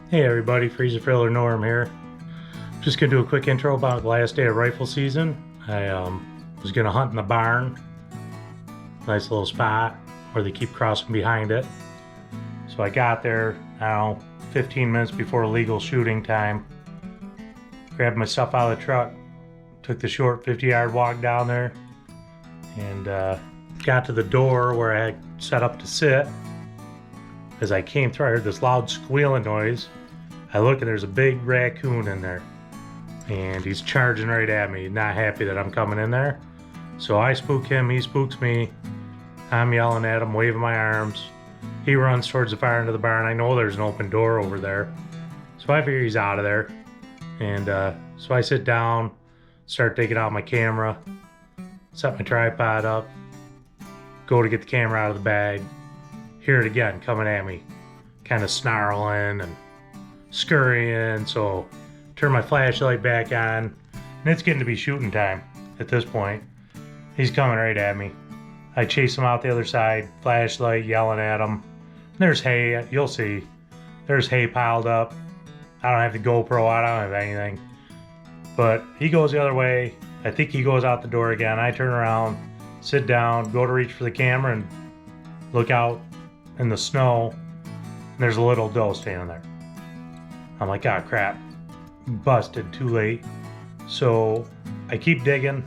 Hey everybody, Freezer Filler Norm here. Just gonna do a quick intro about the last day of rifle season. I was gonna hunt in the barn. Nice little spot where they keep crossing behind it. So I got there now 15 minutes before legal shooting time. Grabbed my stuff out of the truck, took the short 50-yard walk down there, and got to the door where I had set up to sit. As I came through, I heard this loud squealing noise. I look and there's a big raccoon in there, and he's charging right at me, not happy that I'm coming in there. So I spook him, he spooks me. I'm yelling at him, waving my arms. He runs towards the far end of the barn. I know there's an open door over there, so I figure he's out of there. And so I sit down, start taking out my camera, set my tripod up, go to get the camera out of the bag. Hear it again coming at me, kind of snarling and scurrying. So turn my flashlight back on, and it's getting to be shooting time at this point. He's coming right at me. I chase him out the other side, flashlight, yelling at him. There's hay, you'll see. There's hay piled up. I don't have the GoPro out, I don't have anything. But he goes the other way. I think he goes out the door again. I turn around, sit down, go to reach for the camera, and look out in the snow, and there's a little doe standing there. I'm like, oh crap, busted, too late. So I keep digging,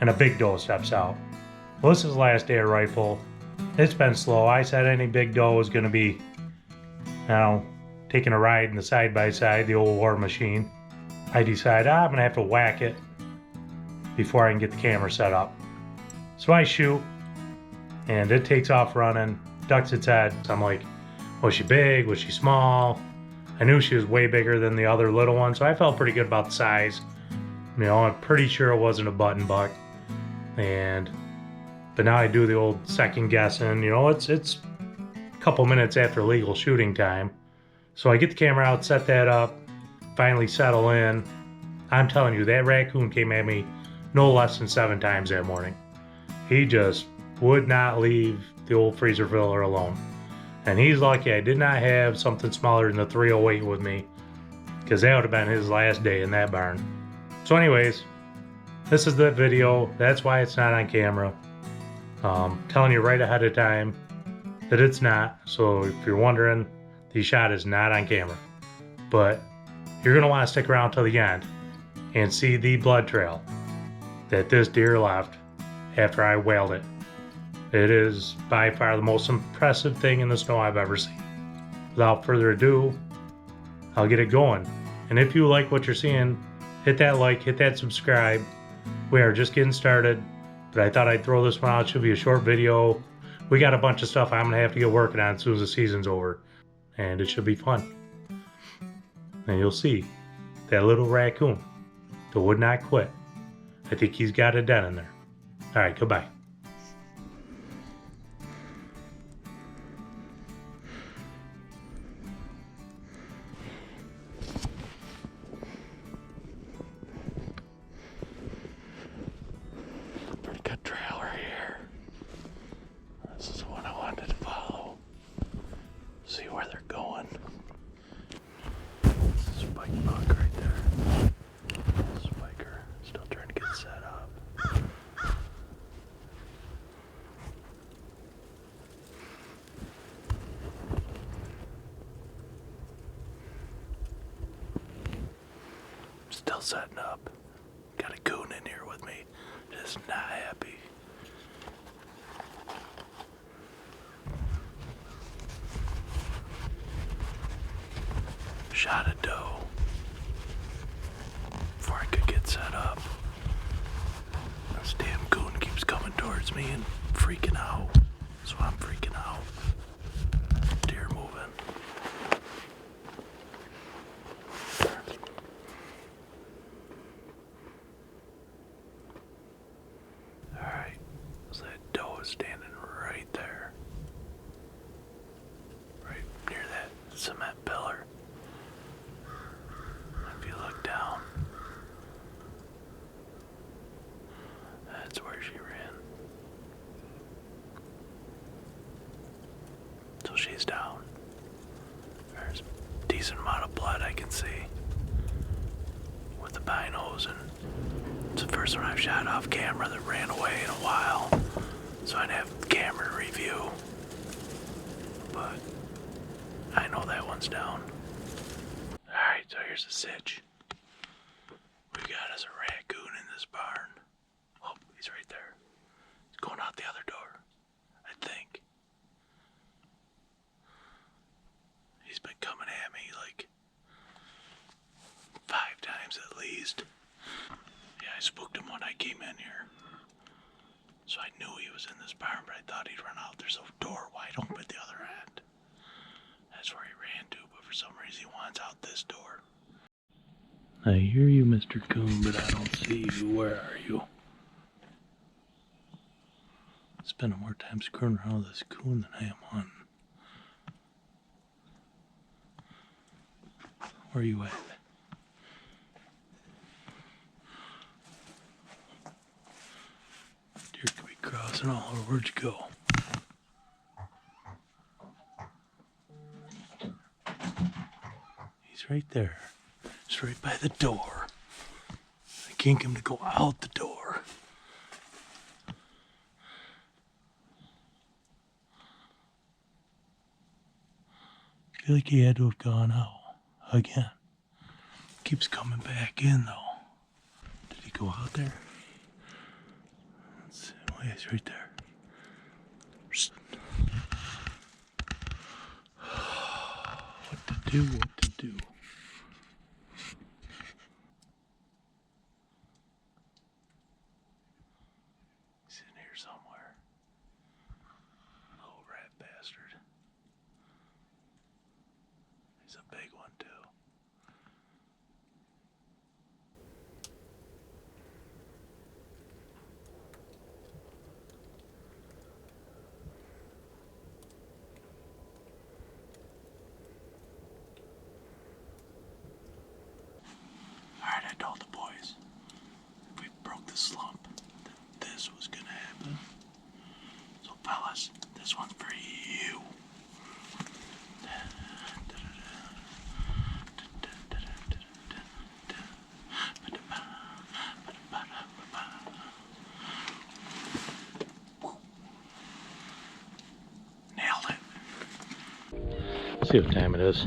and a big doe steps out. Well, this is the last day of rifle. It's been slow. I said any big doe was gonna be, taking a ride in the side-by-side, the old war machine. I decide I'm gonna have to whack it before I can get the camera set up. So I shoot, and it takes off running, ducks its head. So I'm like, was she big? Was she small? I knew she was way bigger than the other little one, so I felt pretty good about the size. I'm pretty sure it wasn't a button buck. But now I do the old second guessing. It's a couple minutes after legal shooting time. So I get the camera out, set that up, finally settle in. I'm telling you, that raccoon came at me no less than 7 times that morning. He just would not leave the old freezer filler alone. And he's lucky I did not have something smaller than the 308 with me, because that would have been his last day in that barn. So anyways, this is the video. That's why it's not on camera. Telling you right ahead of time that it's not. So if you're wondering, the shot is not on camera. But you're going to want to stick around till the end and see the blood trail that this deer left after I whaled it. It is by far the most impressive thing in the snow I've ever seen. Without further ado, I'll get it going. And if you like what you're seeing, hit that like, hit that subscribe. We are just getting started, but I thought I'd throw this one out. It should be a short video. We got a bunch of stuff I'm gonna have to get working on as soon as the season's over, and it should be fun. And you'll see that little raccoon that would not quit. I think he's got a den in there. All right, goodbye. Pretty good trailer here. This is what I wanted to follow. See where they're going. Spike buck right there. Spiker still trying to get set up. Still setting up. Got a coon in here with me. Just not happy. Shot a doe before I could get set up. This damn coon keeps coming towards me and freaking out. So I'm freaking out. Deer moving. Alright, so that doe is standing right there. Right near that cement pillar. If you look down, that's where she ran. So she's down. There's decent amount of blood I can see with the binos, and it's the first one I've shot off camera that ran away in a while, so I'd have camera review. But I know that one's down. Alright, so here's the sitch. We got us a raccoon in this barn. Oh, he's right there. He's going out the other door, I think. He's been coming at me like 5 times at least. Yeah, I spooked him when I came in here. So I knew he was in this barn, but I thought he'd run out. There's a door wide open at the other end. That's where he ran to, but for some reason he wants out this door. I hear you, Mr. Coon, but I don't see you. Where are you? Spending more time screwing around with this coon than I am hunting. Where are you at? Deer could be crossing all over. Where'd you go? He's right there. He's right by the door. I can't get him to go out the door. I feel like he had to have gone out again. Keeps coming back in though. Did he go out there? Let's see. Oh, yeah, he's right there. What to do? What to do? He's in here somewhere. Little rat bastard. He's a big one too. Alright, I told the boys if we broke the slump that this was gonna happen. So fellas, this one's for you. Nailed it. See what time it is.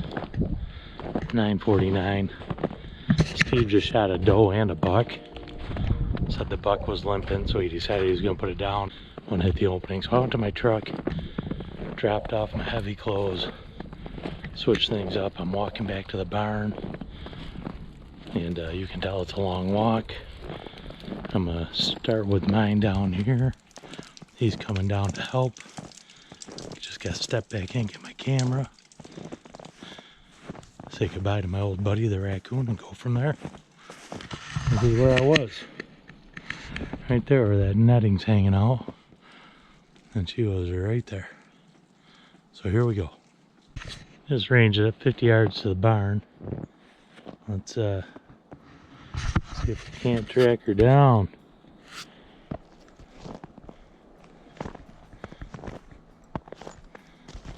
9:49. Steve just shot a doe and a buck. Said the buck was limping, so he decided he was going to put it down when it hit the opening. So I went to my truck, dropped off my heavy clothes, switched things up. I'm walking back to the barn, and you can tell it's a long walk. I'm going to start with mine down here. He's coming down to help. Just got to step back in, get my camera, say goodbye to my old buddy, the raccoon, and go from there. This is where I was. Right there where that netting's hanging out. And she was right there. So here we go. Just ranged it up 50 yards to the barn. Let's see if we can't track her down.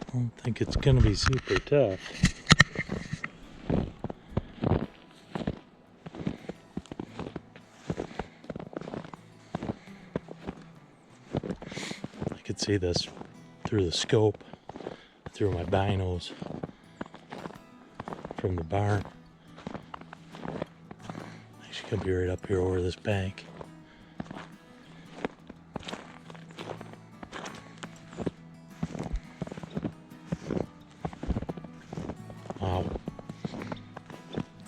I don't think it's gonna be super tough. I could see this through the scope, through my binos from the barn. She could be right up here over this bank. Wow.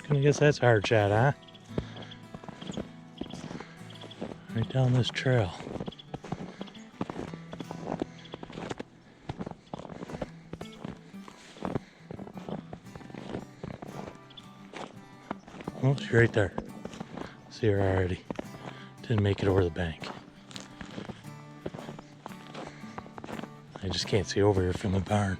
I guess that's a hard shot, huh? Right down this trail. Oh, she's right there. See her already. Didn't make it over the bank. I just can't see over here from the barn.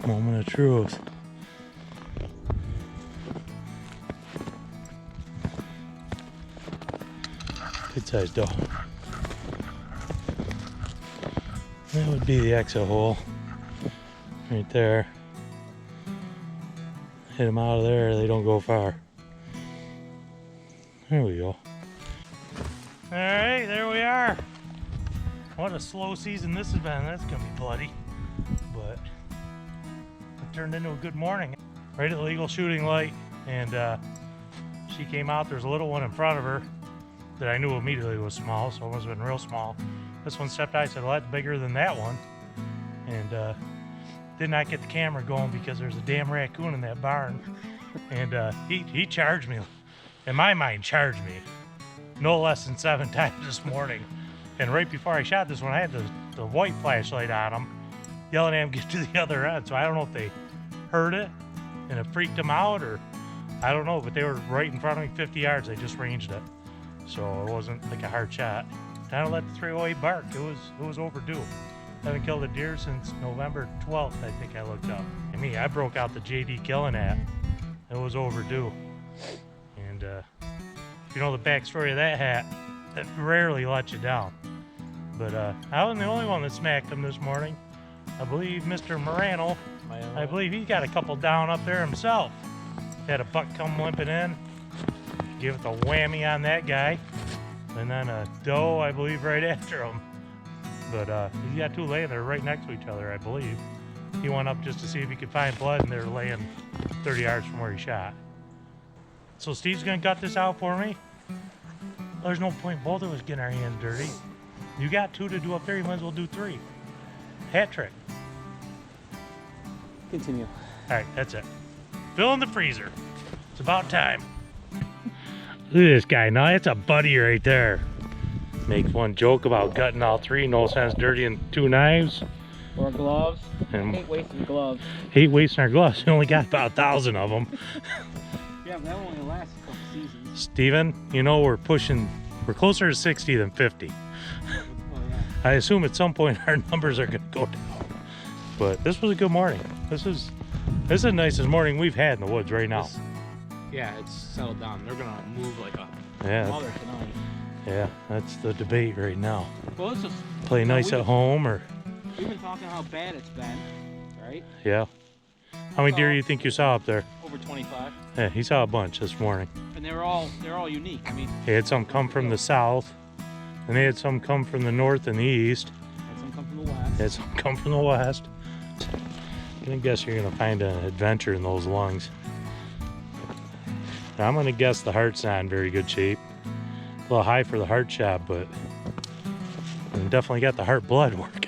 Moment of truth. Good sized doe. That would be the exit hole right there. Hit them out of there, they don't go far. There we go. Alright, there we are. What a slow season this has been. That's gonna be bloody. But it turned into a good morning. Right at the legal shooting light, and she came out. There's a little one in front of her that I knew immediately was small, so it must have been real small. This one stepped out. I said, well, that's bigger than that one. And did not get the camera going because there's a damn raccoon in that barn. And he charged me, in my mind, charged me no less than 7 times this morning. And right before I shot this one, I had the white flashlight on him, yelling at him get to the other end. So I don't know if they heard it and it freaked them out, or I don't know, but they were right in front of me, 50 yards. They just ranged it. So it wasn't like a hard shot. I don't let the 308 bark. It was overdue. Haven't killed a deer since November 12th, I think I looked up. And me, I broke out the JD killing app. It was overdue. And if you know the backstory of that hat, it rarely lets you down. But I wasn't the only one that smacked him this morning. I believe Mr. Morano, I believe he got a couple down up there himself. Had a buck come limping in, give it the whammy on that guy, and then a doe, I believe, right after him. But he got 2 laying there right next to each other, I believe. He went up just to see if he could find blood, and they're laying 30 yards from where he shot. So Steve's gonna cut this out for me. There's no point both of us getting our hands dirty. You got 2 to do up there, you might as well do 3. Hat trick. Continue. All right, that's it. Fill in the freezer. It's about time. Look at this guy. Now that's a buddy right there. Makes one joke about gutting all 3. No sense dirtying 2 knives. Or gloves. And I hate wasting gloves. hate wasting our gloves. We only got about 1,000 of them. Yeah, that only lasts a couple seasons. Steven, you know we're closer to 60 than 50. Oh yeah. I assume at some point our numbers are gonna go down. But this was a good morning. This is the nicest morning we've had in the woods right now. Yeah, it's settled down. They're gonna move like a Yeah, mother tonight. yeah, that's the debate right now. Well, it's just Play nice at home, or we've been talking how bad it's been, right? yeah. How many deer do you think you saw up there? Over 25, Yeah, he saw a bunch this morning. and they're all unique. I mean, He had some come from the south, and they had some come from the north and the east. had some come from the west. They had some come from the west. I guess you're gonna find an adventure in those lungs. Now, I'm gonna guess the heart's not in very good shape. A little high for the heart shot, but definitely got the heart blood working.